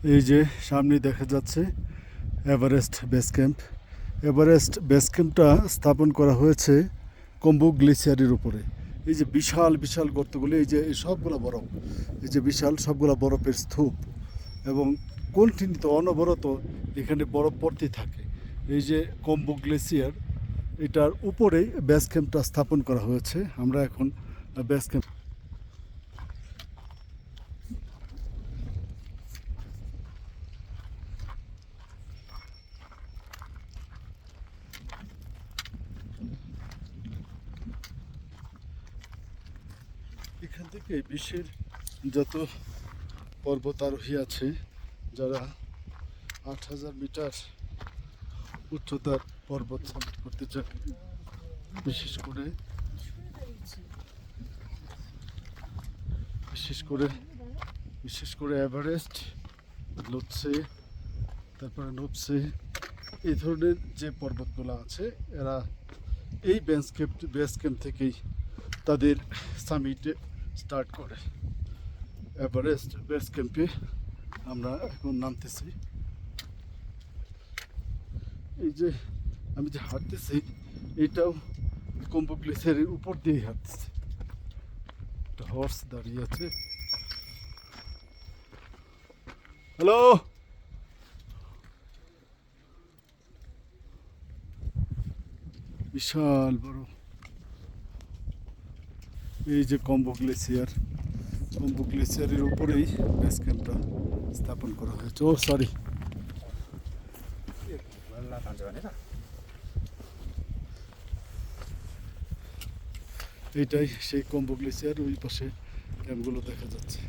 এই যে সামনে দেখা যাচ্ছে Everest base camp. Everest base ক্যাম্পটা স্থাপন করা হয়েছে কম্বু গ্লেসিয়ারের উপরে। এই যে বিশাল বিশাল গর্তগুলো, এই যে সবগুলো বরফ, এই যে বিশাল সবগুলো বরফের স্তূপ, এবং কন্টিনিউত অনবরত এখানে বরফ পড়তেই থাকে। এই যে কম্বু গ্লেসিয়ার, এটার উপরেই বেস ক্যাম্পটা স্থাপন করা হয়েছে। আমরা এখন বেস ক্যাম্প, এখান থেকে বিশ্বের যত পর্বতারোহী আছে, যারা 8,000 মিটার উচ্চতার পর্বত সামিট করতে চায়, বিশেষ করে বিশেষ করে বিশেষ করে এভারেস্ট, লোৎসে, তারপরে নোপসে, এই ধরনের যে পর্বতগুলো আছে, এরা এই বেস ক্যাম্প থেকেই তাদের সামিটে স্টার্ট করে। এভারেস্ট বেস ক্যাম্পে আমরা এখন নামতেছি। এই যে আমি যে হাঁটতেছি, এটাও কম্বু গ্লেসিয়ারের উপর দিয়েই হাঁটতেছি। একটা হর্স দাঁড়িয়ে আছে। হ্যালো, বিশাল বড় এই যে কম্বু গ্লেসিয়ারের উপরেই বেস ক্যাম্পটা স্থাপন করা হয়েছে। ও সরি, এইটাই সেই কম্বু গ্লেসিয়ার। ওই পাশে ক্যাম্পগুলো দেখা যাচ্ছে।